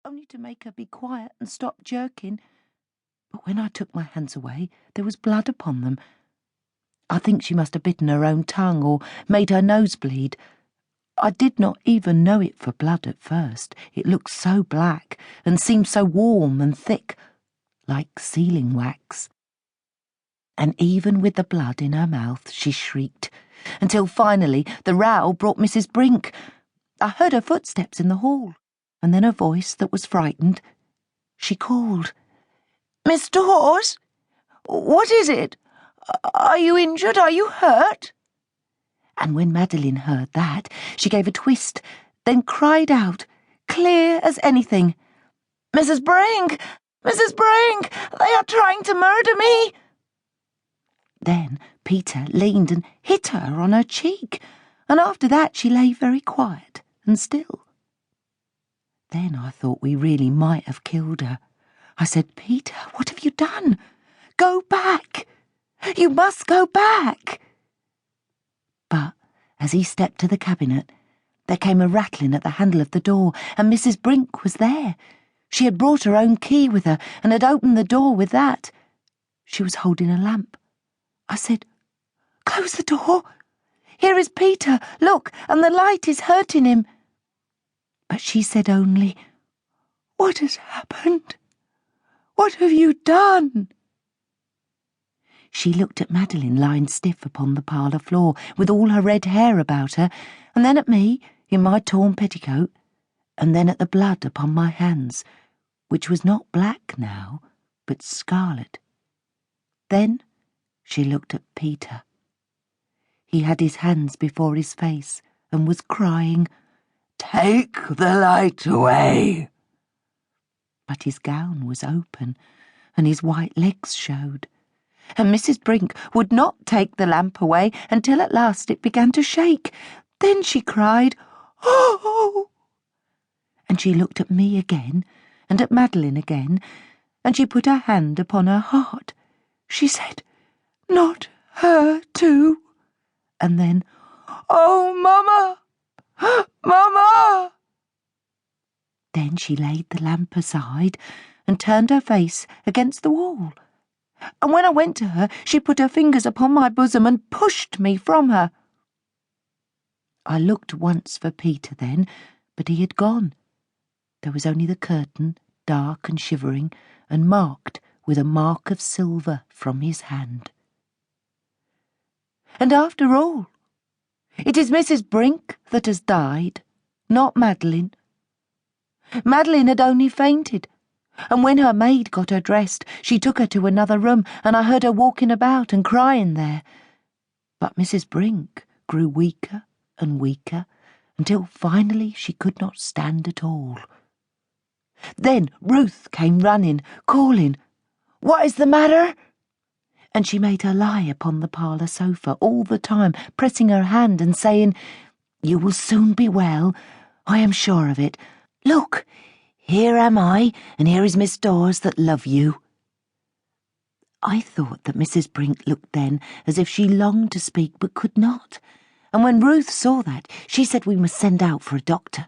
only to make her be quiet and stop jerking. But when I took my hands away, there was blood upon them. I think she must have bitten her own tongue or made her nose bleed. I did not even know it for blood at first. It looked so black and seemed so warm and thick, like sealing wax. And even with the blood in her mouth, she shrieked, until finally the row brought Mrs. Brink. I heard her footsteps in the hall, and then a voice that was frightened. She called, "Miss Dawes? What is it? Are you injured? Are you hurt?" And when Madeline heard that, she gave a twist, then cried out, clear as anything, "Mrs. Brink! Mrs. Brink! They are trying to murder me!" Then Peter leaned and hit her on her cheek, and after that she lay very quiet and still. Then I thought we really might have killed her. I said, "Peter, what have you done? Go back! You must go back!" But as he stepped to the cabinet, there came a rattling at the handle of the door, and Mrs. Brink was there. She had brought her own key with her and had opened the door with that. She was holding a lamp. I said, "Close the door. Here is Peter, look, and the light is hurting him." But she said only, "What has happened? What have you done?" She looked at Madeline lying stiff upon the parlour floor with all her red hair about her, and then at me in my torn petticoat, and then at the blood upon my hands, which was not black now, but scarlet. Then she looked at Peter. He had his hands before his face and was crying, "Take the light away." But his gown was open and his white legs showed, and Mrs. Brink would not take the lamp away until at last it began to shake. Then she cried, "Oh!" And she looked at me again and at Madeline again, and she put her hand upon her heart. She said, "Not her too." And then, "Oh, Mama! Mama!" Then she laid the lamp aside and turned her face against the wall. And when I went to her, she put her fingers upon my bosom and pushed me from her. I looked once for Peter then, but he had gone. There was only the curtain, dark and shivering, and marked with a mark of silver from his hand. And after all, it is Mrs. Brink that has died, not Madeline. Madeline had only fainted, and when her maid got her dressed, she took her to another room, and I heard her walking about and crying there. But Mrs. Brink grew weaker and weaker, until finally she could not stand at all. Then Ruth came running, calling, "What is the matter?" And she made her lie upon the parlour sofa all the time, pressing her hand and saying, "You will soon be well, I am sure of it. Look, here am I, and here is Miss Dawes that love you." I thought that Mrs. Brink looked then as if she longed to speak but could not, and when Ruth saw that, she said we must send out for a doctor.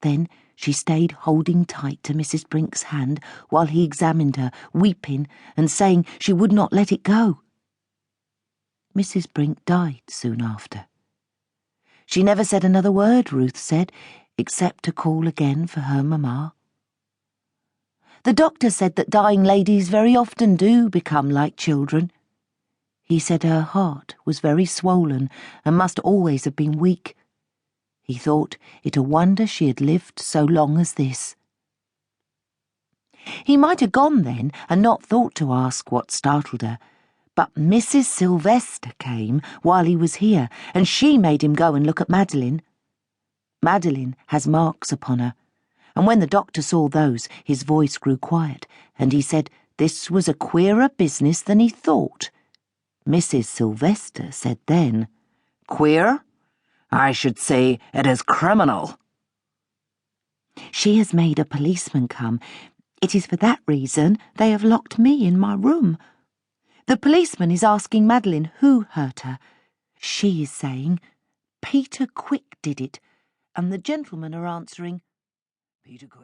Then she stayed holding tight to Mrs. Brink's hand while he examined her, weeping and saying she would not let it go. Mrs. Brink died soon after. She never said another word, Ruth said, except to call again for her mamma. The doctor said that dying ladies very often do become like children. He said her heart was very swollen and must always have been weak. He thought it a wonder she had lived so long as this. He might have gone then and not thought to ask what startled her, but Mrs. Sylvester came while he was here, and she made him go and look at Madeline. Madeline has marks upon her, and when the doctor saw those, his voice grew quiet, and he said this was a queerer business than he thought. Mrs. Sylvester said then, "Queer? I should say it is criminal." She has made a policeman come. It is for that reason they have locked me in my room. The policeman is asking Madeline who hurt her. She is saying, "Peter Quick did it," and the gentlemen are answering, "Peter Quick."